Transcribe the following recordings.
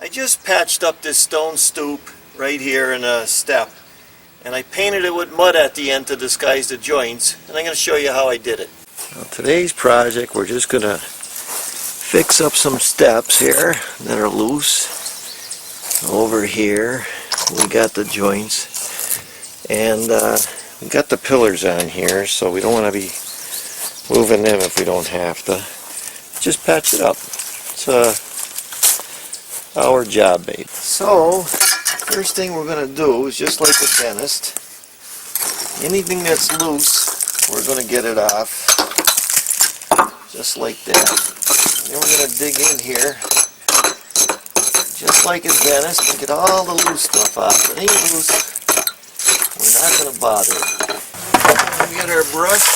I just patched up this stone stoop right here in a step, and I painted it with mud at the end to disguise the joints, and I'm going to show you how I did it. Now, today's project, we're just going to fix up some steps here that are loose. Over here we got the joints, and we got the pillars on here, so we don't want to be moving them if we don't have to. Just patch it up. It's our job, mate. So, first thing we're going to do is, just like a dentist, anything that's loose, we're going to get it off, just like that. Then we're going to dig in here, just like a dentist, and get all the loose stuff off. If it ain't loose, we're not going to bother it. We get our brush,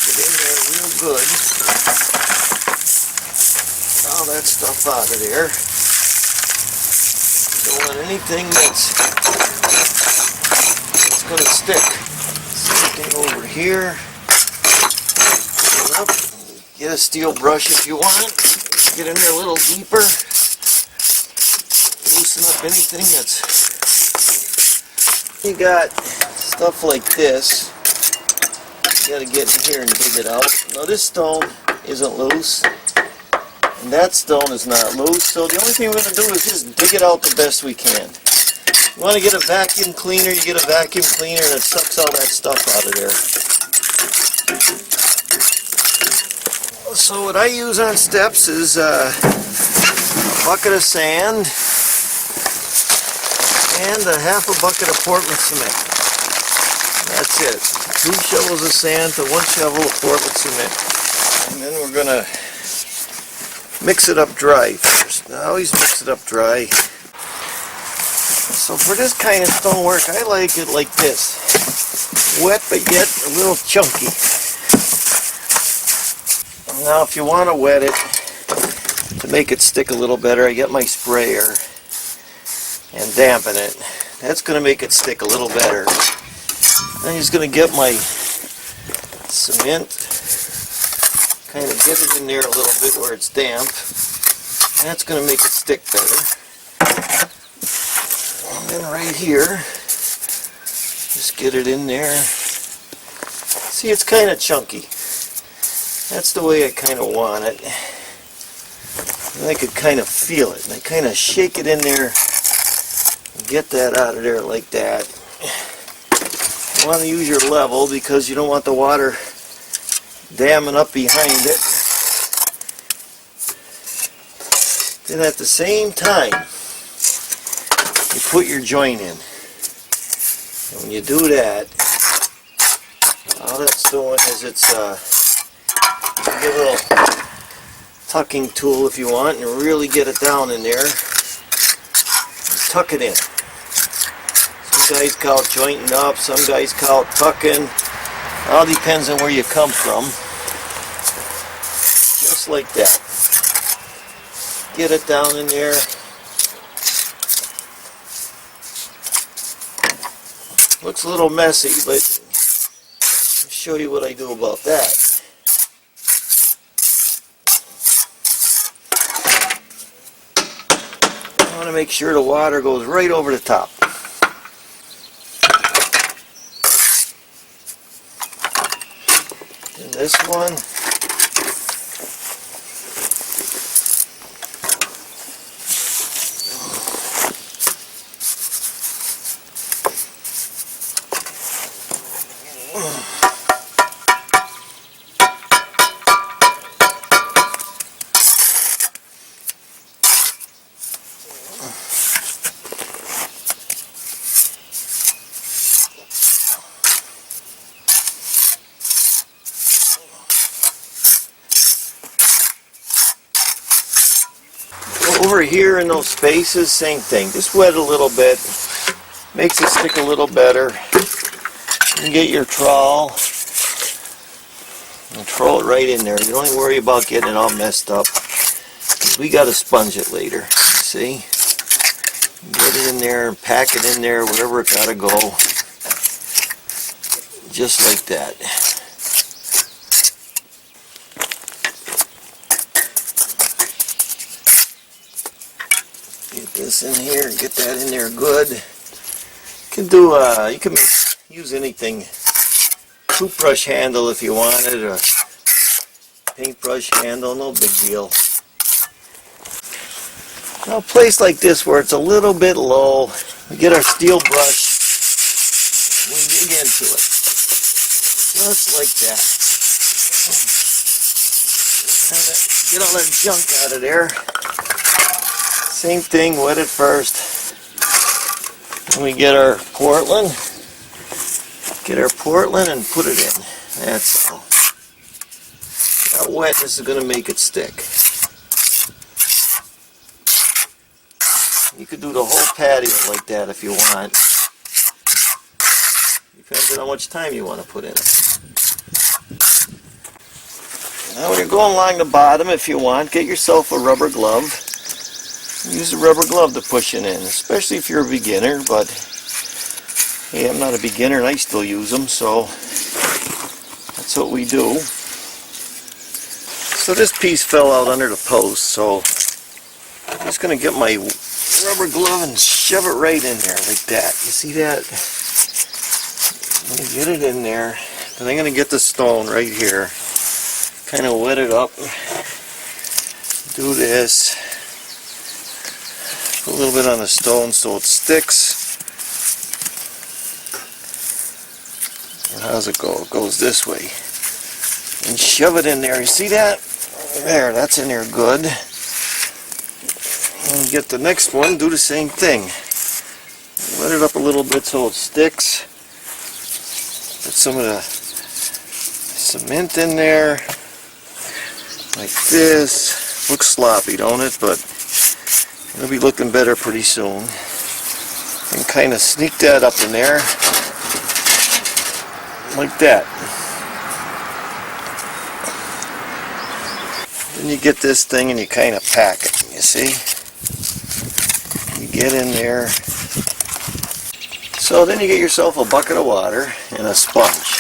get in there real good. All that stuff out of there. You don't want anything that's going to stick. Same thing over here. Up. Get a steel brush if you want. Get in there a little deeper. Loosen up anything that's... You got stuff like this. You got to get in here and dig it out. Now this stone isn't loose. And that stone is not loose, so the only thing we're going to do is just dig it out the best we can. You want to get a vacuum cleaner, you get a vacuum cleaner and it sucks all that stuff out of there. So what I use on steps is a bucket of sand and a half a bucket of Portland cement. That's it. 2 shovels of sand to 1 shovel of Portland cement. And then we're going to mix it up dry first. Now always mix it up dry. So for this kind of stonework, I like it like this. Wet but yet a little chunky. Now if you want to wet it, to make it stick a little better, I get my sprayer and dampen it. That's going to make it stick a little better. I'm just going to get my cement, kind of get it in there a little bit where it's damp. That's going to make it stick better. And then right here, just get it in there. See, it's kind of chunky. That's the way I kind of want it. And I could kind of feel it. And I kind of shake it in there and get that out of there like that. You want to use your level because you don't want the water damming up behind it. Then at the same time, you put your joint in. And when you do that, all that's doing is it's you get a little tucking tool if you want and really get it down in there. And tuck it in. Some guys call it jointing up, some guys call it tucking. All depends on where you come from. Just like that. Get it down in there. Looks a little messy, but I'll show you what I do about that. I want to make sure the water goes right over the top. And this one, over here in those spaces, same thing. Just wet a little bit. Makes it stick a little better. You can get your trowel and throw it right in there. You don't even worry about getting it all messed up. We got to sponge it later. See? Get it in there and pack it in there wherever it got to go. Just like that. this in here and get that in there good. You can use anything. Toothbrush handle if you wanted, or paintbrush handle, no big deal. Now a place like this where it's a little bit low, we get our steel brush, we dig into it, just like that. Kind of get all that junk out of there. Same thing, wet it first. And we get our Portland. Get our Portland and put it in. That's all. That wetness is going to make it stick. You could do the whole patio like that if you want. Depends on how much time you want to put in it. Now when you're going along the bottom, if you want, get yourself a rubber glove. Use a rubber glove to push it in, especially if you're a beginner, but hey, I'm not a beginner and I still use them, so that's what we do. So this piece fell out under the post, so I'm just going to get my rubber glove and shove it right in there like that. You see that? Let me get it in there. Then I'm going to get the stone right here. Kind of wet it up. Do this. Put a little bit on the stone so it sticks. And how's it go? It goes this way. And shove it in there. You see that? There, that's in there good. And get the next one, do the same thing. Wet it up a little bit so it sticks. Put some of the cement in there. Like this. Looks sloppy, don't it? But it'll be looking better pretty soon. And kind of sneak that up in there. Like that. Then you get this thing and you kind of pack it, you see? You get in there. So then you get yourself a bucket of water and a sponge.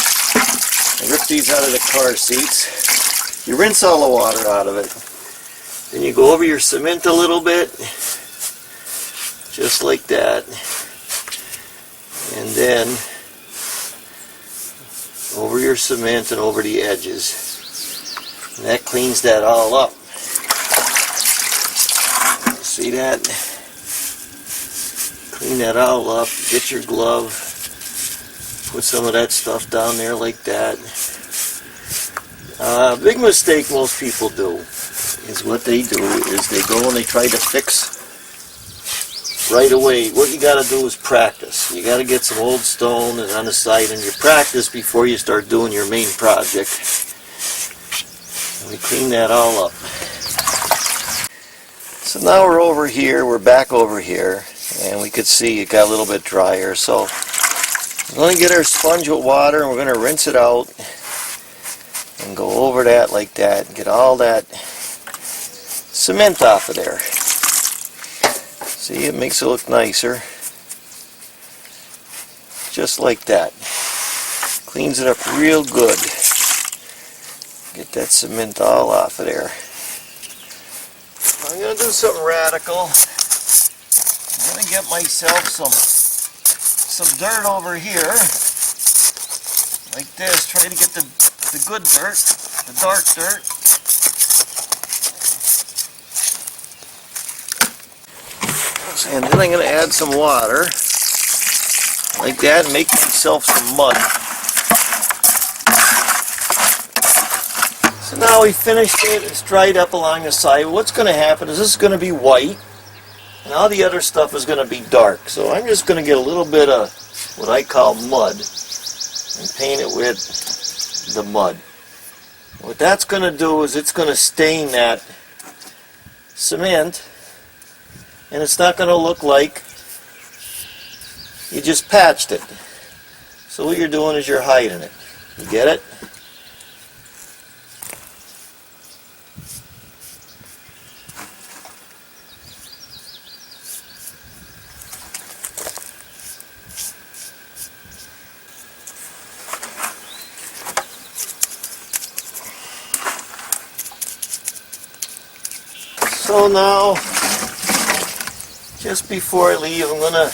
And rip these out of the car seats. You rinse all the water out of it. Then you go over your cement a little bit. Just like that. And then over your cement and over the edges. And that cleans that all up. See that? Clean that all up. Get your glove. Put some of that stuff down there like that. Big mistake most people do is what they do is they go and they try to fix right away. What you got to do is practice. You got to get some old stone and on the side and you practice before you start doing your main project. And we clean that all up. So now we're over here, we're back over here, and we could see it got a little bit drier. So we're going to get our sponge with water and we're going to rinse it out and go over that like that and get all that cement off of there. See, it makes it look nicer. Just like that. Cleans it up real good. Get that cement all off of there. I'm going to do something radical. I'm going to get myself some dirt over here. Like this. Try to get the good dirt, the dark dirt. And then I'm going to add some water. Like that, and make myself some mud. So now we finished it, it's dried up along the side. What's going to happen is this is going to be white, and all the other stuff is going to be dark. So I'm just going to get a little bit of what I call mud and paint it with the mud. What that's going to do is it's going to stain that cement, and it's not going to look like you just patched it. So what you're doing is you're hiding it. You get it? So now, just before I leave, I'm gonna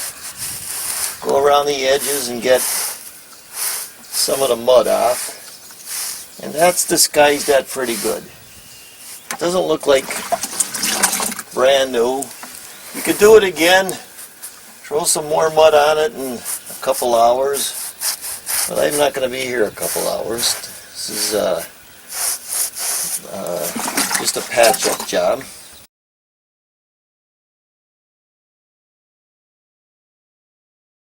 go around the edges and get some of the mud off. And that's disguised that pretty good. It doesn't look like brand new. You could do it again, throw some more mud on it in a couple hours, but I'm not going to be here a couple hours. This is just a patch-up job.